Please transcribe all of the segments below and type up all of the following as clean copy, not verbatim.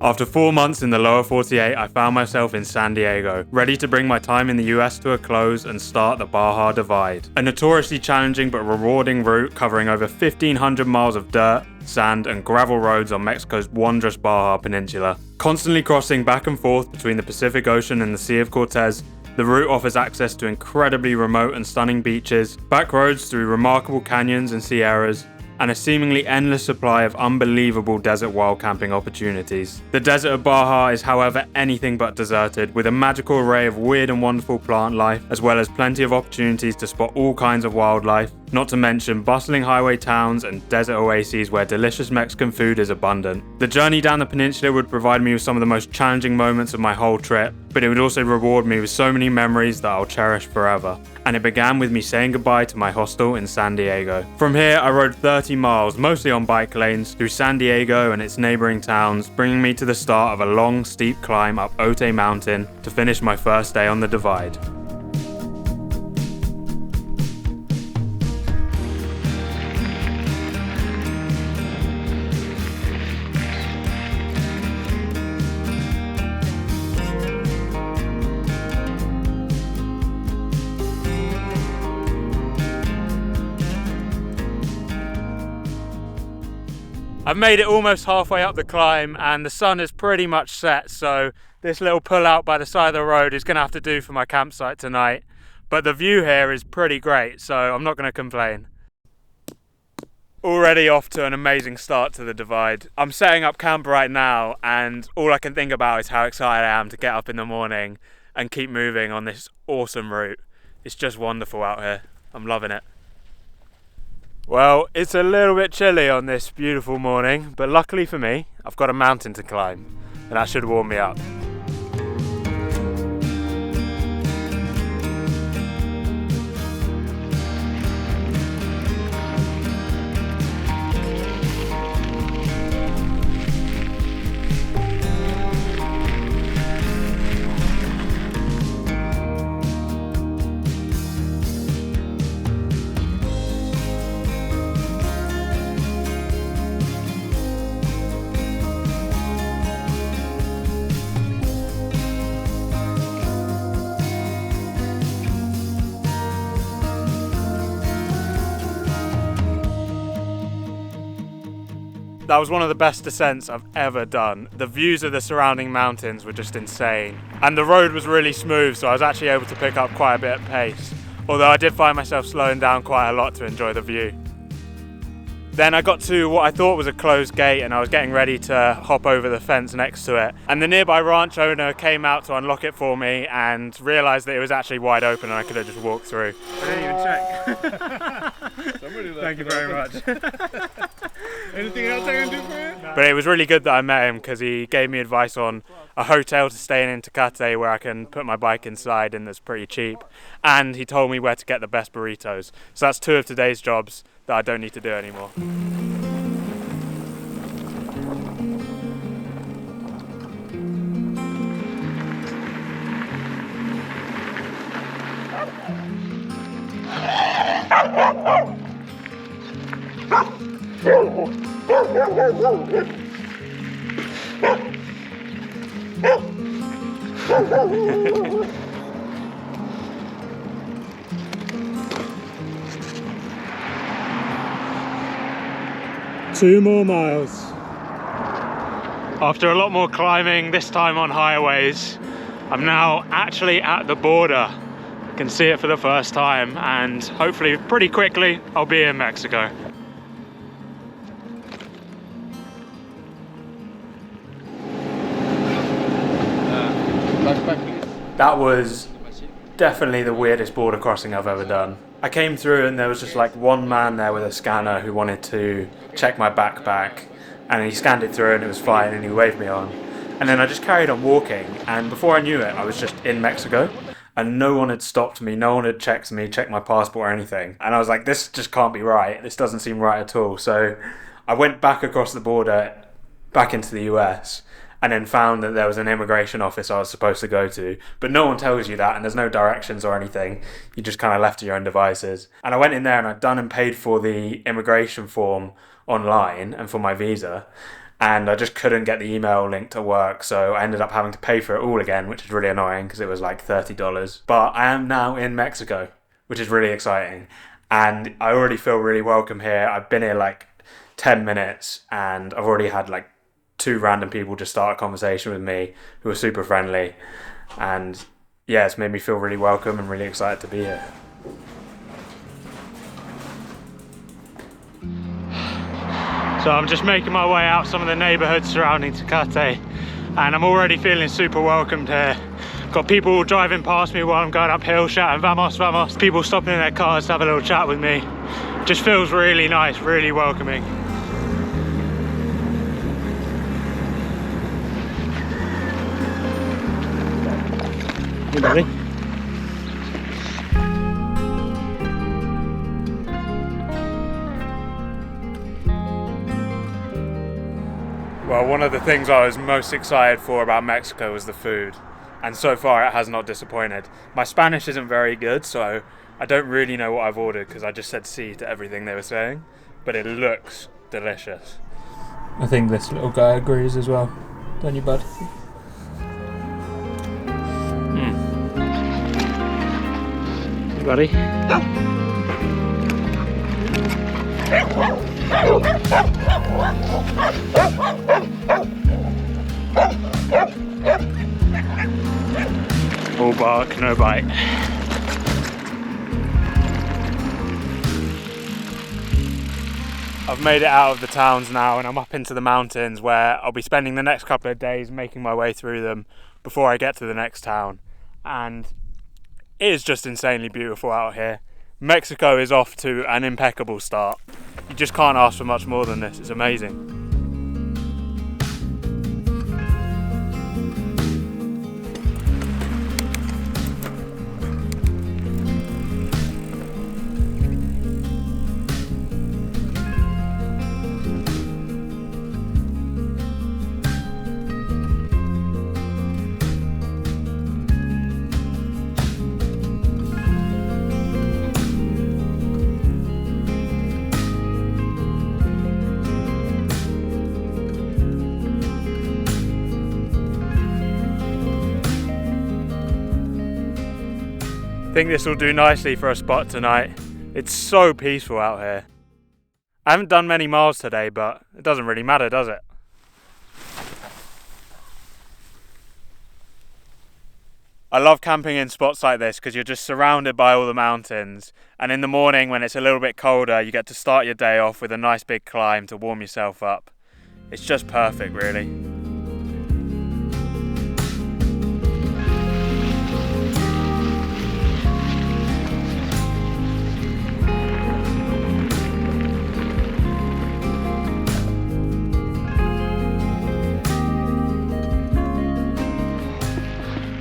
After 4 months in the lower 48, I found myself in San Diego, ready to bring my time in the US to a close and start the Baja Divide. A notoriously challenging but rewarding route covering over 1,500 miles of dirt, sand and gravel roads on Mexico's wondrous Baja Peninsula. Constantly crossing back and forth between the Pacific Ocean and the Sea of Cortez, the route offers access to incredibly remote and stunning beaches, back roads through remarkable canyons and sierras, and a seemingly endless supply of unbelievable desert wild camping opportunities. The desert of Baja is, however, anything but deserted, with a magical array of weird and wonderful plant life, as well as plenty of opportunities to spot all kinds of wildlife, not to mention bustling highway towns and desert oases where delicious Mexican food is abundant. The journey down the peninsula would provide me with some of the most challenging moments of my whole trip, but it would also reward me with so many memories that I'll cherish forever. And it began with me saying goodbye to my hostel in San Diego. From here, I rode 30 miles, mostly on bike lanes, through San Diego and its neighboring towns, bringing me to the start of a long, steep climb up Otay Mountain to finish my first day on the Divide. I've made it almost halfway up the climb and the sun is pretty much set, so this little pull out by the side of the road is going to have to do for my campsite tonight. But the view here is pretty great, so I'm not going to complain. Already off to an amazing start to the Divide. I'm setting up camp right now and all I can think about is how excited I am to get up in the morning and keep moving on this awesome route. It's just wonderful out here. I'm loving it. Well, it's a little bit chilly on this beautiful morning, but luckily for me, I've got a mountain to climb, and that should warm me up. That was one of the best descents I've ever done. The views of the surrounding mountains were just insane. And the road was really smooth, so I was actually able to pick up quite a bit of pace. Although I did find myself slowing down quite a lot to enjoy the view. Then I got to what I thought was a closed gate and I was getting ready to hop over the fence next to it. And the nearby ranch owner came out to unlock it for me and realised that it was actually wide open and I could have just walked through. I didn't even check. Thank you very much. Anything else I can do for you? But it was really good that I met him because he gave me advice on a hotel to stay in Tecate where I can put my bike inside and that's pretty cheap. And he told me where to get the best burritos. So that's 2 of today's jobs that I don't need to do anymore. Two more miles. After a lot more climbing, this time on highways, I'm now actually at the border. I can see it for the first time and hopefully pretty quickly I'll be in Mexico. That was definitely the weirdest border crossing I've ever done. I came through and there was just like one man there with a scanner who wanted to check my backpack, and he scanned it through and it was fine and he waved me on. And then I just carried on walking, and before I knew it I was just in Mexico and no one had stopped me, no one had checked my passport or anything. And I was like, this just can't be right, this doesn't seem right at all. So I went back across the border, back into the US, and then found that there was an immigration office I was supposed to go to. But no one tells you that, and there's no directions or anything. You just kind of left to your own devices. And I went in there and I'd done and paid for the immigration form online and for my visa. and I just couldn't get the email link to work, so I ended up having to pay for it all again, which is really annoying because it was like $30. But I am now in Mexico, which is really exciting, and I already feel really welcome here. I've been here like 10 minutes and I've already had like 2 random people just start a conversation with me who are super friendly, and yeah, it's made me feel really welcome and really excited to be here. So I'm just making my way out some of the neighbourhoods surrounding Tecate, and I'm already feeling super welcomed here. Got people driving past me while I'm going uphill shouting "Vamos, vamos." People stopping in their cars to have a little chat with me. Just feels really nice, really welcoming. Hey buddy. Well, one of the things I was most excited for about Mexico was the food, and so far it has not disappointed. My Spanish isn't very good, so I don't really know what I've ordered because I just said sí to everything they were saying, but it looks delicious. I think this little guy agrees as well. Don't you, bud? Hey, buddy. All bark, no bite. I've made it out of the towns now and I'm up into the mountains where I'll be spending the next couple of days making my way through them before I get to the next town. And it is just insanely beautiful out here. Mexico is off to an impeccable start. You just can't ask for much more than this. It's amazing. I think this will do nicely for a spot tonight. It's so peaceful out here. I haven't done many miles today, but it doesn't really matter, does it? I love camping in spots like this because you're just surrounded by all the mountains, and in the morning when it's a little bit colder you get to start your day off with a nice big climb to warm yourself up. It's just perfect, really.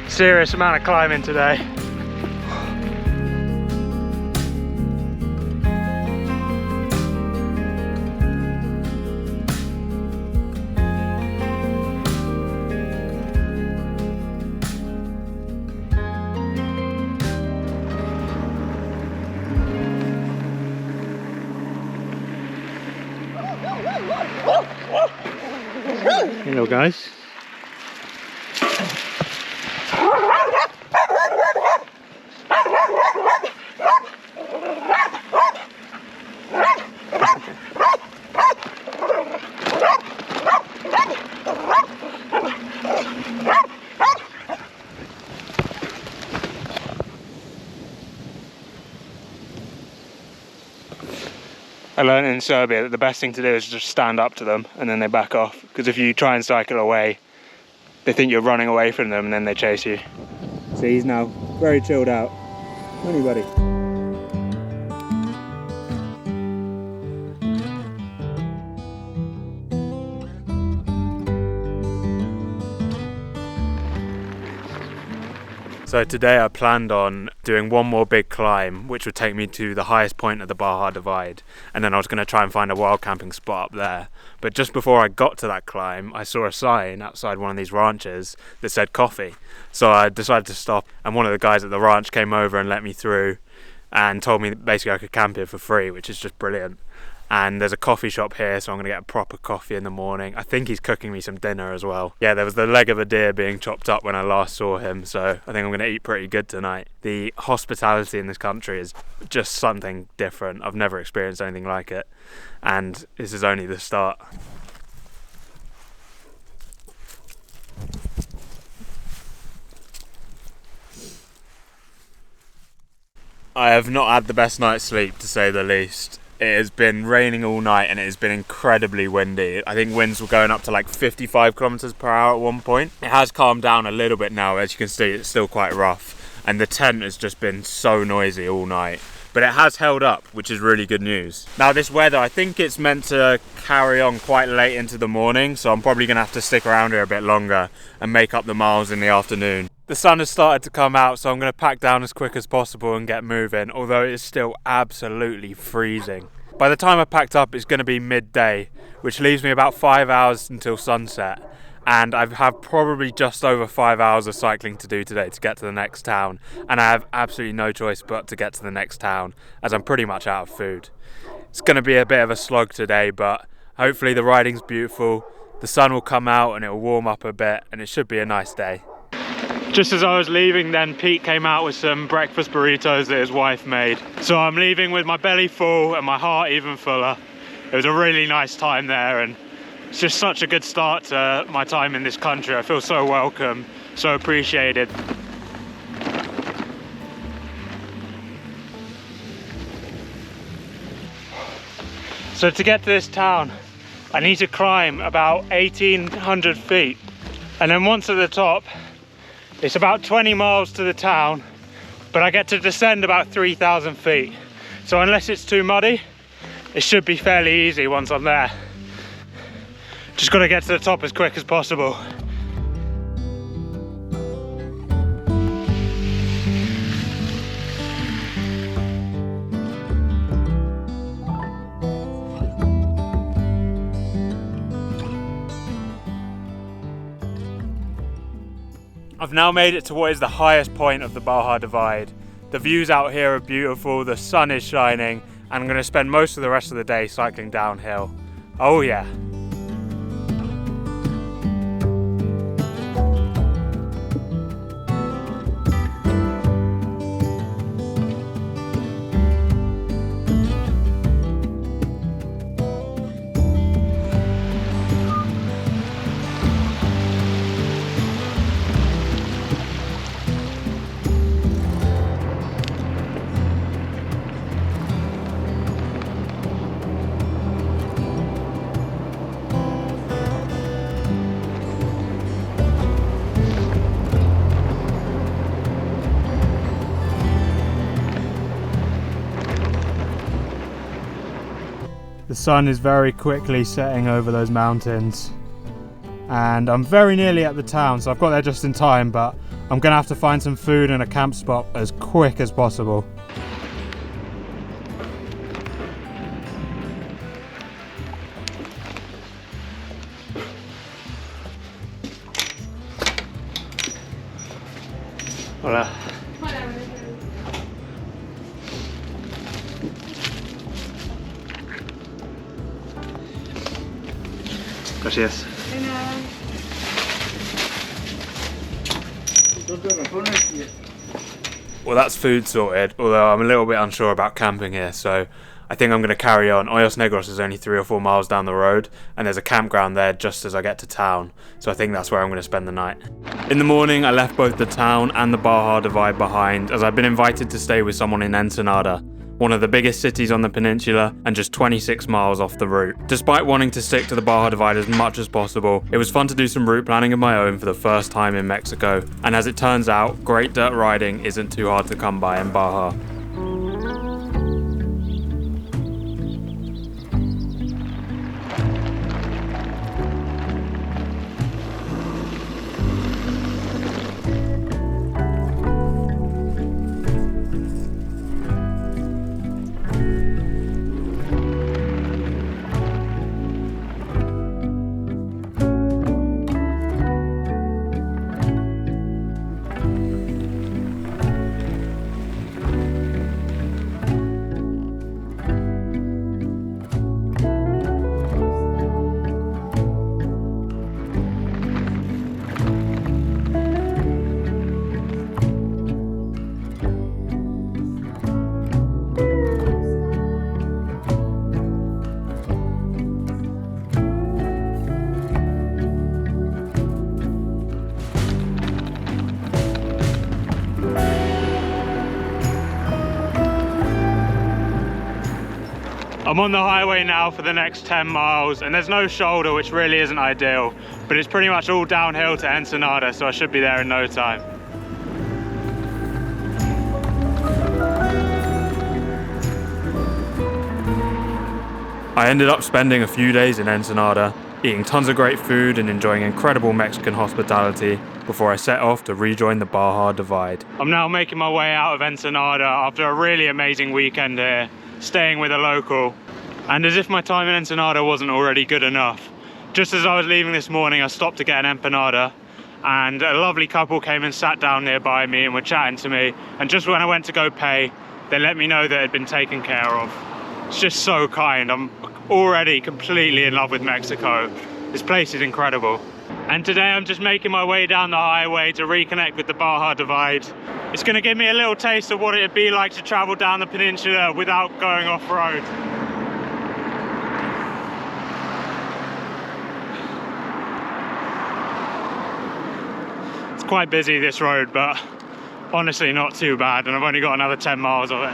Serious amount of climbing today. Hello guys. I learned in Serbia that the best thing to do is just stand up to them and then they back off, because if you try and cycle away, they think you're running away from them and then they chase you. See, he's now very chilled out. Anybody? So today I planned on doing one more big climb, which would take me to the highest point of the Baja Divide, and then I was going to try and find a wild camping spot up there. But just before I got to that climb, I saw a sign outside one of these ranches that said coffee. So I decided to stop, and one of the guys at the ranch came over and let me through. and told me that basically I could camp here for free, which is just brilliant. And there's a coffee shop here, so I'm going to get a proper coffee in the morning. I think he's cooking me some dinner as well. Yeah, there was the leg of a deer being chopped up when I last saw him, so I think I'm going to eat pretty good tonight. The hospitality in this country is just something different. I've never experienced anything like it, and this is only the start. I have not had the best night's sleep, to say the least. It has been raining all night and it has been incredibly windy. I think winds were going up to like 55 kilometers per hour at one point. It has calmed down a little bit now. As you can see, it's still quite rough. And the tent has just been so noisy all night. But it has held up, which is really good news. Now this weather, I think it's meant to carry on quite late into the morning, so I'm probably gonna have to stick around here a bit longer and make up the miles in the afternoon. The sun has started to come out, so I'm going to pack down as quick as possible and get moving, although it is still absolutely freezing. By the time I packed up, it's going to be midday, which leaves me about 5 hours until sunset, and I have probably just over 5 hours of cycling to do today to get to the next town, and I have absolutely no choice but to get to the next town, as I'm pretty much out of food. It's going to be a bit of a slog today, but hopefully the riding's beautiful, the sun will come out and it will warm up a bit, and it should be a nice day. Just as I was leaving, then Pete came out with some breakfast burritos that his wife made. So I'm leaving with my belly full and my heart even fuller. It was a really nice time there, and it's just such a good start to my time in this country. I feel so welcome, so appreciated. So to get to this town, I need to climb about 1,800 feet. And then once at the top, it's about 20 miles to the town, but I get to descend about 3,000 feet. So unless it's too muddy, it should be fairly easy once I'm there. Just gotta get to the top as quick as possible. I've now made it to what is the highest point of the Baja Divide. The views out here are beautiful, the sun is shining, and I'm going to spend most of the rest of the day cycling downhill. Oh yeah. The sun is very quickly setting over those mountains, and I'm very nearly at the town, so I've got there just in time, but I'm gonna have to find some food and a camp spot as quick as possible. Hola. Gracias. Well, that's food sorted, although I'm a little bit unsure about camping here, so I think I'm going to carry on. Hoyos Negros is only 3 or 4 miles down the road, and there's a campground there just as I get to town, so I think that's where I'm going to spend the night. In the morning, I left both the town and the Baja Divide behind, as I've been invited to stay with someone in Ensenada, one of the biggest cities on the peninsula and just 26 miles off the route. Despite wanting to stick to the Baja Divide as much as possible, it was fun to do some route planning of my own for the first time in Mexico, and as it turns out, great dirt riding isn't too hard to come by in Baja. I'm on the highway now for the next 10 miles, and there's no shoulder, which really isn't ideal, but it's pretty much all downhill to Ensenada, so I should be there in no time. I ended up spending a few days in Ensenada, eating tons of great food and enjoying incredible Mexican hospitality before I set off to rejoin the Baja Divide. I'm now making my way out of Ensenada after a really amazing weekend here, staying with a local. And as if my time in Ensenada wasn't already good enough, just as I was leaving this morning, I stopped to get an empanada, and a lovely couple came and sat down nearby me and were chatting to me, and just when I went to go pay, they let me know that it had been taken care of. It's just so kind. I'm already completely in love with Mexico. This place is incredible. And today I'm just making my way down the highway to reconnect with the Baja Divide. It's going to give me a little taste of what it'd be like to travel down the peninsula without going off-road. It's quite busy, this road, but honestly not too bad, and I've only got another 10 miles of it.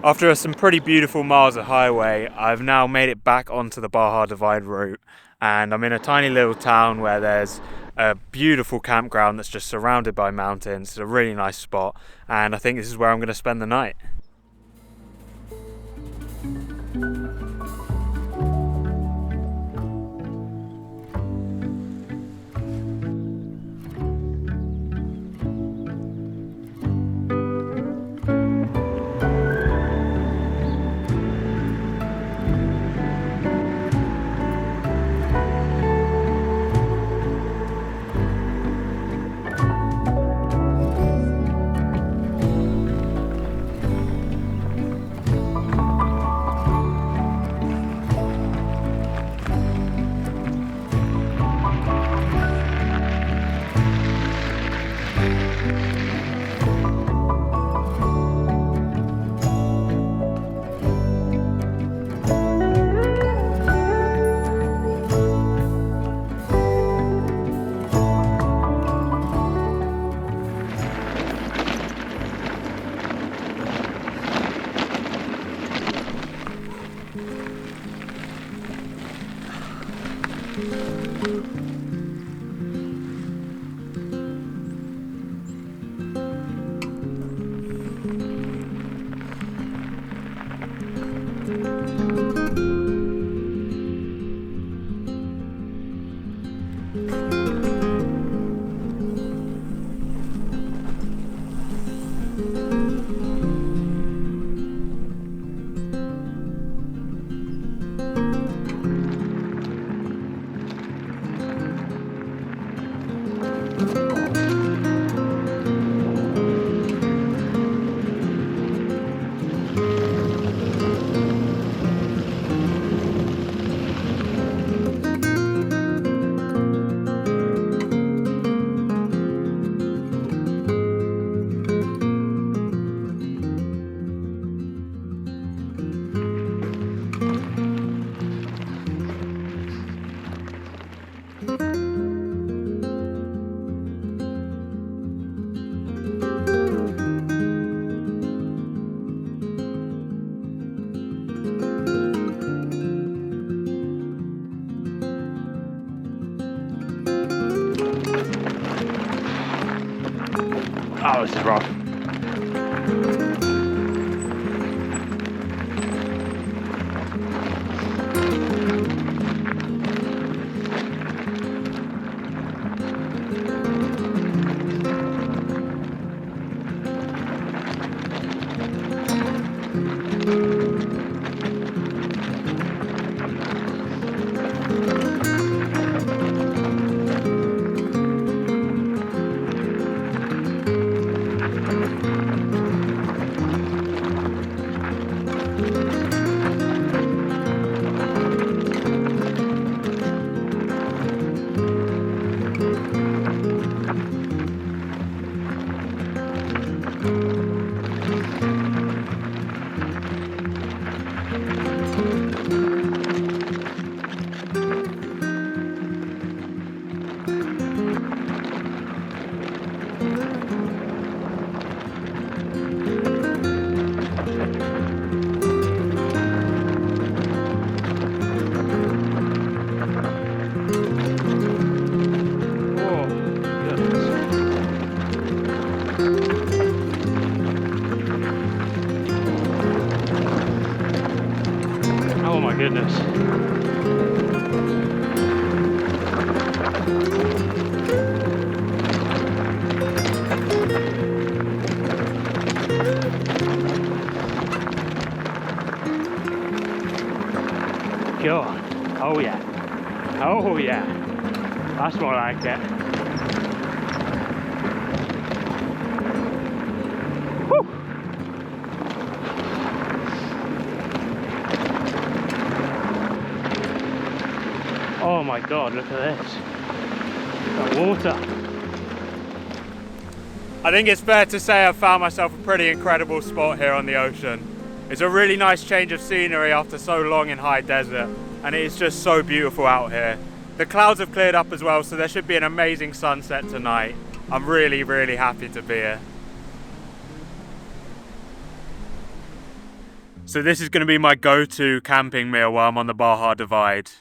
After some pretty beautiful miles of highway, I've now made it back onto the Baja Divide route, and I'm in a tiny little town where there's a beautiful campground that's just surrounded by mountains. It's a really nice spot, and I think this is where I'm going to spend the night. Oh, this is rough. goodness. Go on. Oh yeah. Oh yeah. That's more like it. Woo! Oh my god, look at this. That water. I think it's fair to say I've found myself a pretty incredible spot here on the ocean. It's a really nice change of scenery after so long in high desert, and it is just so beautiful out here. The clouds have cleared up as well, so there should be an amazing sunset tonight. I'm really, really happy to be here. So this is going to be my go-to camping meal while I'm on the Baja Divide.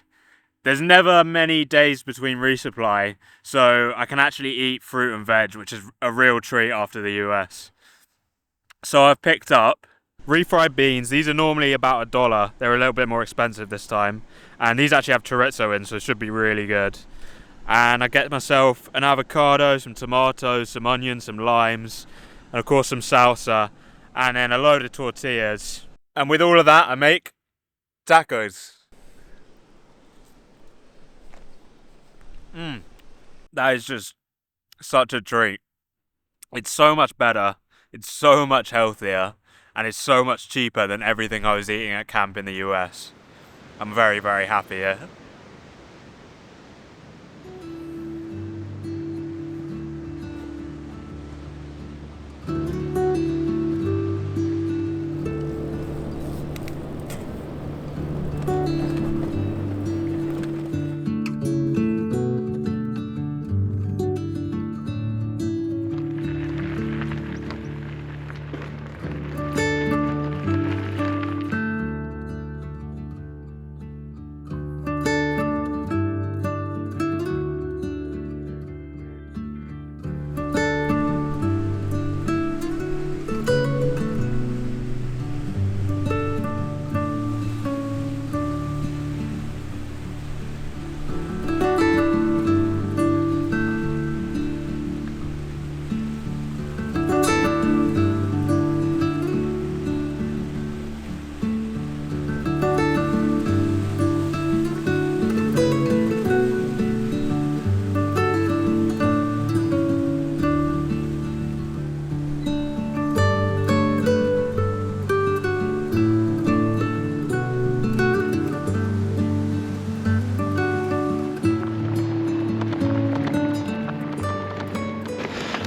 There's never many days between resupply, so I can actually eat fruit and veg, which is a real treat after the US. So I've picked up refried beans. These are normally about $1. They're a little bit more expensive this time. And these actually have chorizo in, so it should be really good. And I get myself an avocado, some tomatoes, some onions, some limes, and of course some salsa, and then a load of tortillas. And with all of that, I make tacos. That is just such a treat. It's so much better, it's so much healthier, and it's so much cheaper than everything I was eating at camp in the US. I'm very, very happy here.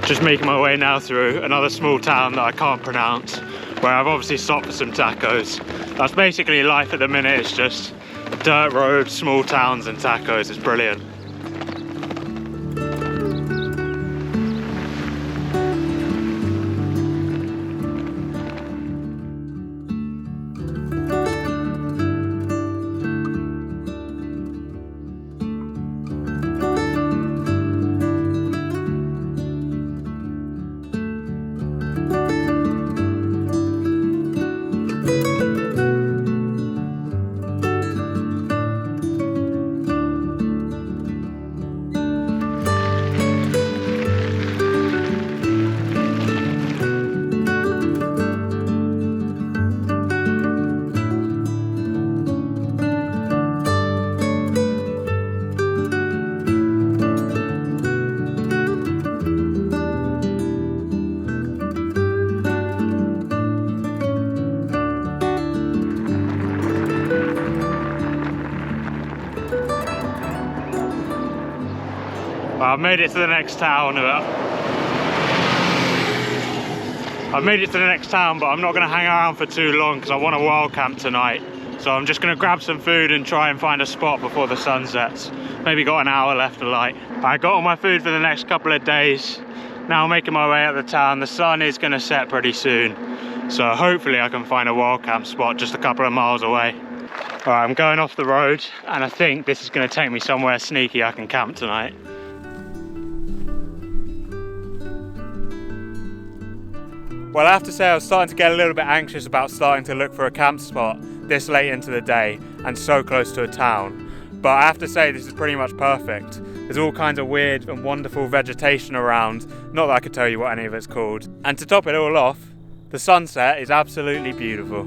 Just making my way now through another small town that I can't pronounce, where I've obviously stopped for some tacos. That's basically life at the minute. It's just dirt roads, small towns and tacos. It's brilliant. Well, I've made it to the next town. But I'm not going to hang around for too long because I want to wild camp tonight. So I'm just going to grab some food and try and find a spot before the sun sets. Maybe got an hour left of light. I got all my food for the next couple of days. Now I'm making my way out of the town. The sun is going to set pretty soon. So hopefully I can find a wild camp spot just a couple of miles away. Alright, I'm going off the road and I think this is going to take me somewhere sneaky I can camp tonight. Well, I have to say I was starting to get a little bit anxious about starting to look for a camp spot. this late into the day and so close to a town. But I have to say, this is pretty much perfect. There's all kinds of weird and wonderful vegetation around, not that I could tell you what any of it's called. And to top it all off, the sunset is absolutely beautiful.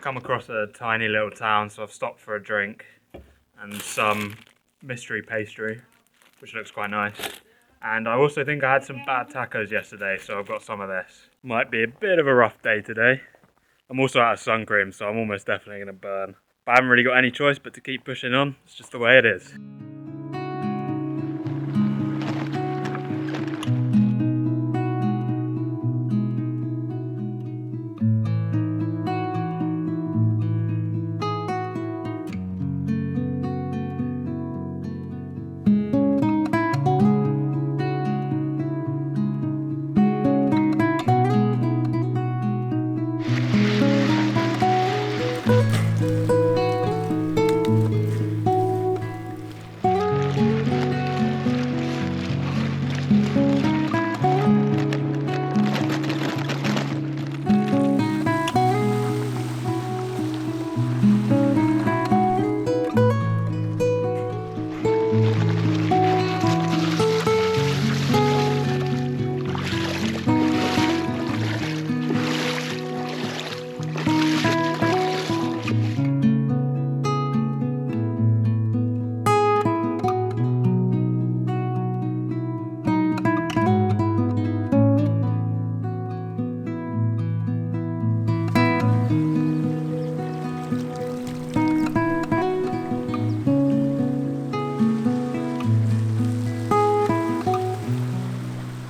Come across a tiny little town, so I've stopped for a drink and some mystery pastry, which looks quite nice. And I also think I had some bad tacos yesterday, so I've got some of this. Might be a bit of a rough day today. I'm also out of sun cream, so I'm almost definitely going to burn. But I haven't really got any choice but to keep pushing on. It's just the way it is.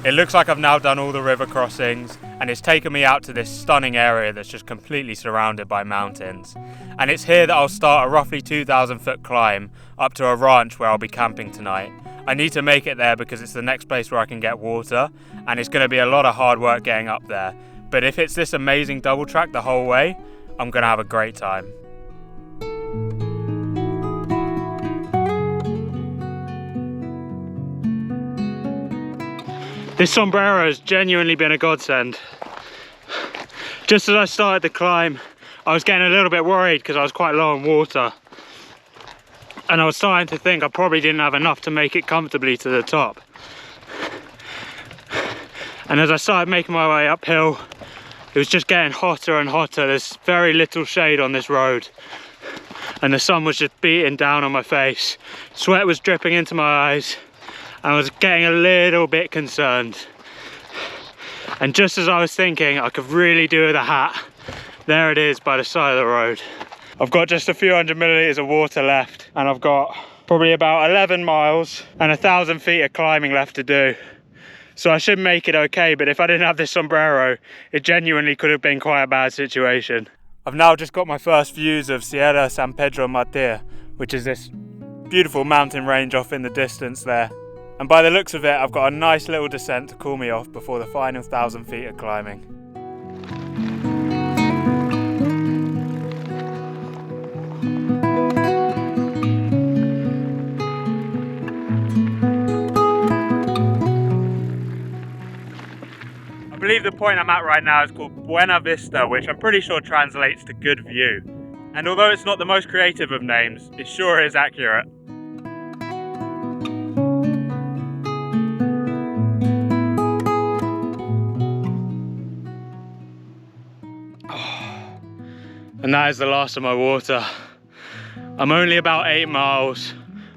It looks like I've now done all the river crossings, and it's taken me out to this stunning area that's just completely surrounded by mountains. And it's here that I'll start a roughly 2,000 foot climb up to a ranch where I'll be camping tonight. I need to make it there because it's the next place where I can get water, and it's going to be a lot of hard work getting up there. But if it's this amazing double track the whole way, I'm going to have a great time. This sombrero has genuinely been a godsend. Just as I started the climb, I was getting a little bit worried because I was quite low on water. And I was starting to think I probably didn't have enough to make it comfortably to the top. And as I started making my way uphill, it was just getting hotter and hotter. There's very little shade on this road. And the sun was just beating down on my face. Sweat was dripping into my eyes. I was getting a little bit concerned. And just as I was thinking I could really do with a hat, there it is by the side of the road. I've got just a few hundred millilitres of water left, and I've got probably about 11 miles and 1,000 feet of climbing left to do. So I should make it okay, but if I didn't have this sombrero, it genuinely could have been quite a bad situation. I've now just got my first views of Sierra San Pedro Martir, which is this beautiful mountain range off in the distance there. And by the looks of it, I've got a nice little descent to cool me off before the final 1,000 feet of climbing. I believe the point I'm at right now is called Buena Vista, which I'm pretty sure translates to good view. And although it's not the most creative of names, it sure is accurate. And that is the last of my water. I'm only about 8 miles,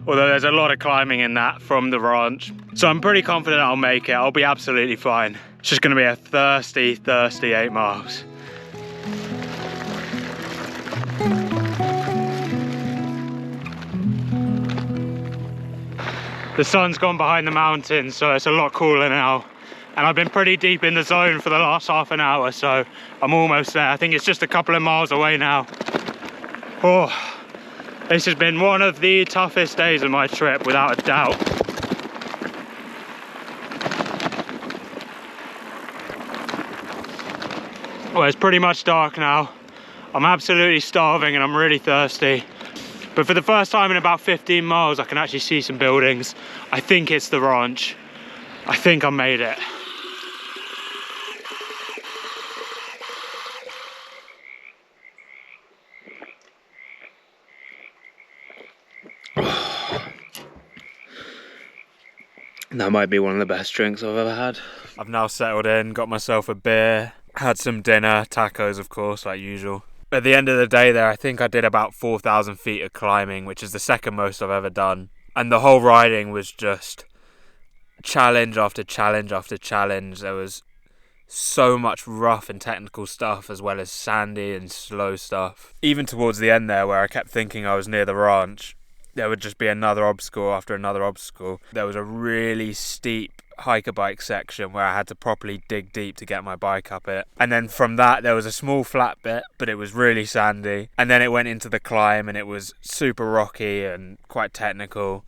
although there's a lot of climbing in that from the ranch. So I'm pretty confident I'll make it. I'll be absolutely fine. It's just gonna be a thirsty 8 miles. The sun's gone behind the mountains, so it's a lot cooler now. And I've been pretty deep in the zone for the last half an hour, so I'm almost there. I think it's just a couple of miles away now. Oh, this has been one of the toughest days of my trip, without a doubt. Well, it's pretty much dark now. I'm absolutely starving and I'm really thirsty. But for the first time in about 15 miles, I can actually see some buildings. I think it's the ranch. I think I made it. That might be one of the best drinks I've ever had. I've now settled in, got myself a beer, had some dinner, tacos of course, like usual. At the end of the day there, I think I did about 4,000 feet of climbing, which is the second most I've ever done. And the whole riding was just challenge after challenge after challenge. There was so much rough and technical stuff as well as sandy and slow stuff. Even towards the end there, where I kept thinking I was near the ranch, there would just be another obstacle after another obstacle. There was a really steep hiker bike section where I had to properly dig deep to get my bike up it. And then from that there was a small flat bit, but it was really sandy. And then it went into the climb and it was super rocky and quite technical.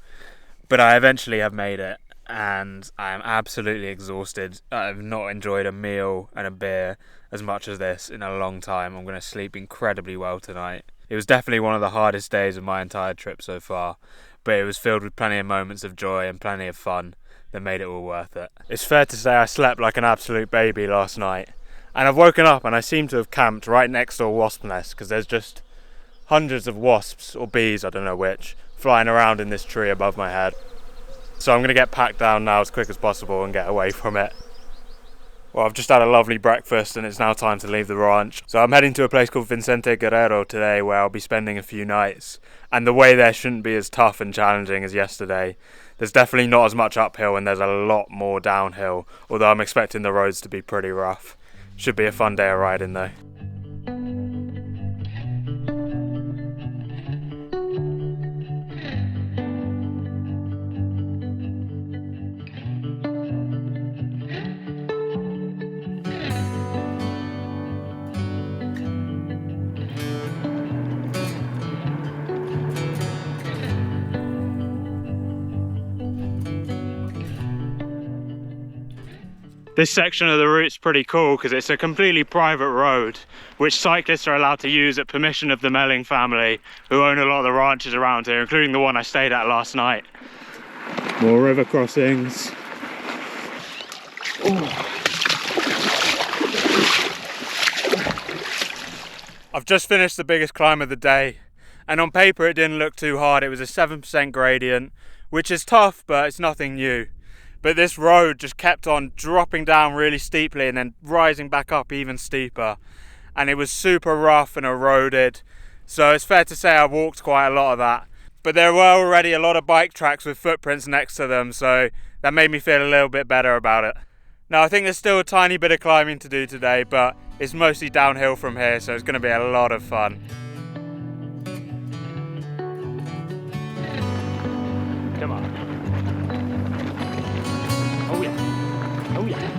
But I eventually have made it and I am absolutely exhausted. I've not enjoyed a meal and a beer as much as this in a long time. I'm going to sleep incredibly well tonight. It was definitely one of the hardest days of my entire trip so far, but it was filled with plenty of moments of joy and plenty of fun that made it all worth it. It's fair to say I slept like an absolute baby last night, and I've woken up and I seem to have camped right next to a wasp nest because there's just hundreds of wasps, or bees, I don't know which, flying around in this tree above my head. So I'm going to get packed down now as quick as possible and get away from it. Well, I've just had a lovely breakfast and it's now time to leave the ranch. So I'm heading to a place called Vicente Guerrero today where I'll be spending a few nights. And the way there shouldn't be as tough and challenging as yesterday. There's definitely not as much uphill and there's a lot more downhill, although I'm expecting the roads to be pretty rough. Should be a fun day of riding though. This section of the route's pretty cool because it's a completely private road which cyclists are allowed to use at permission of the Melling family, who own a lot of the ranches around here, including the one I stayed at last night. More river crossings. Ooh. I've just finished the biggest climb of the day, and on paper it didn't look too hard. It was a 7% gradient, which is tough, but it's nothing new. But this road just kept on dropping down really steeply and then rising back up even steeper. And it was super rough and eroded. So it's fair to say I walked quite a lot of that. But there were already a lot of bike tracks with footprints next to them, so that made me feel a little bit better about it. Now I think there's still a tiny bit of climbing to do today, but it's mostly downhill from here, so it's going to be a lot of fun. Come on. Oh yeah, oh yeah.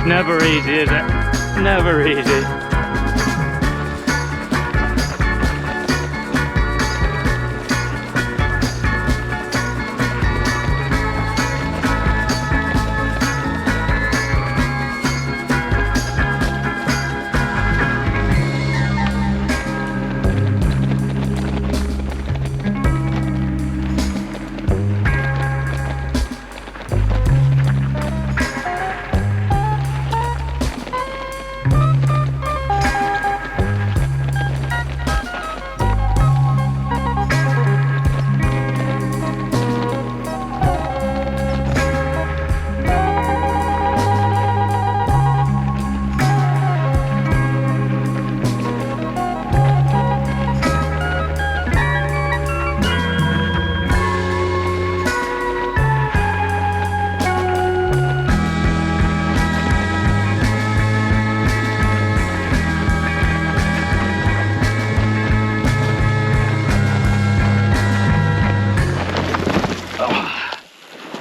Never easy, is it? Never easy.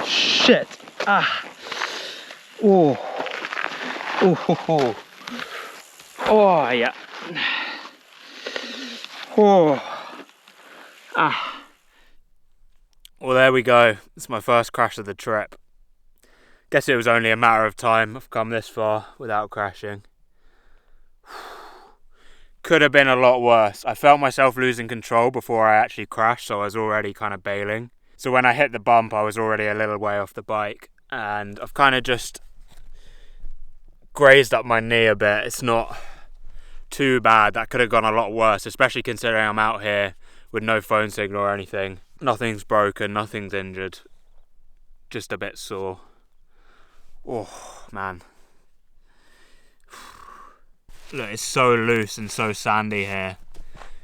Shit. Ah. Oh. Oh. Oh, yeah. Oh. Ah. Well, there we go. It's my first crash of the trip. Guess it was only a matter of time. I've come this far without crashing. Could have been a lot worse. I felt myself losing control before I actually crashed, so I was already kind of bailing. So when I hit the bump, I was already a little way off the bike, and I've kind of just grazed up my knee a bit. It's not too bad. That could have gone a lot worse, especially considering I'm out here with no phone signal or anything. Nothing's broken, nothing's injured. Just a bit sore. Oh, man. Look, it's so loose and so sandy here.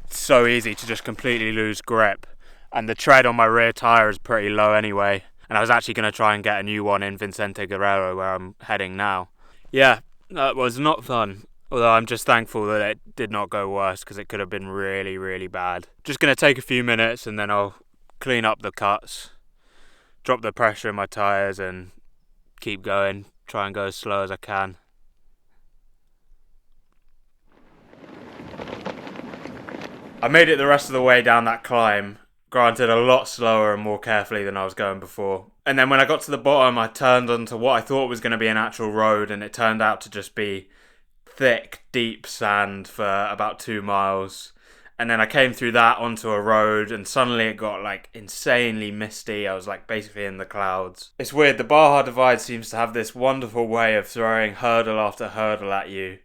It's so easy to just completely lose grip. And the tread on my rear tyre is pretty low anyway. And I was actually going to try and get a new one in Vicente Guerrero, where I'm heading now. Yeah, that was not fun. Although I'm just thankful that it did not go worse, because it could have been really, really bad. Just going to take a few minutes and then I'll clean up the cuts, drop the pressure in my tyres and keep going. Try and go as slow as I can. I made it the rest of the way down that climb. Granted, a lot slower and more carefully than I was going before. And then when I got to the bottom, I turned onto what I thought was going to be an actual road, and it turned out to just be thick, deep sand for about 2 miles. And then I came through that onto a road, and suddenly it got like insanely misty. I was like basically in the clouds. It's weird, the Baja Divide seems to have this wonderful way of throwing hurdle after hurdle at you.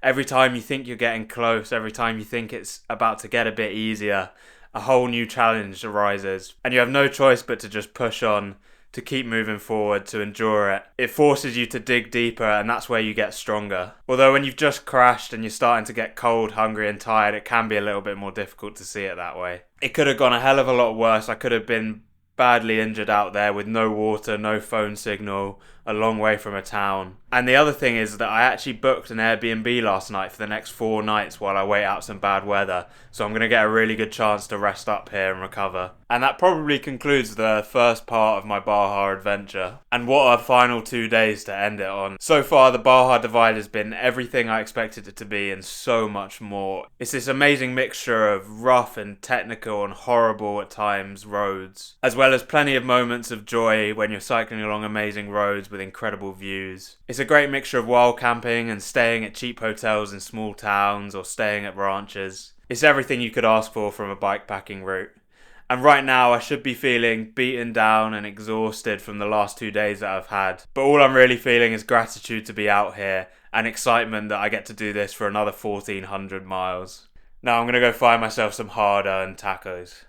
Every time you think you're getting close, every time you think it's about to get a bit easier, a whole new challenge arises, and you have no choice but to just push on, to keep moving forward, to endure it. It forces you to dig deeper, and that's where you get stronger. Although when you've just crashed and you're starting to get cold, hungry and tired, it can be a little bit more difficult to see it that way. It could have gone a hell of a lot worse. I could have been badly injured out there with no water, no phone signal, a long way from a town. And the other thing is that I actually booked an Airbnb last night for the next 4 nights while I wait out some bad weather, so I'm going to get a really good chance to rest up here and recover. And that probably concludes the first part of my Baja adventure. And what a final 2 days to end it on. So far, the Baja Divide has been everything I expected it to be and so much more. It's this amazing mixture of rough and technical and horrible at times roads, as well as plenty of moments of joy when you're cycling along amazing roads with incredible views. It's a great mixture of wild camping and staying at cheap hotels in small towns or staying at ranches. It's everything you could ask for from a bikepacking route. And right now I should be feeling beaten down and exhausted from the last 2 days that I've had. But all I'm really feeling is gratitude to be out here and excitement that I get to do this for another 1,400 miles. Now I'm going to go find myself some harder and tacos.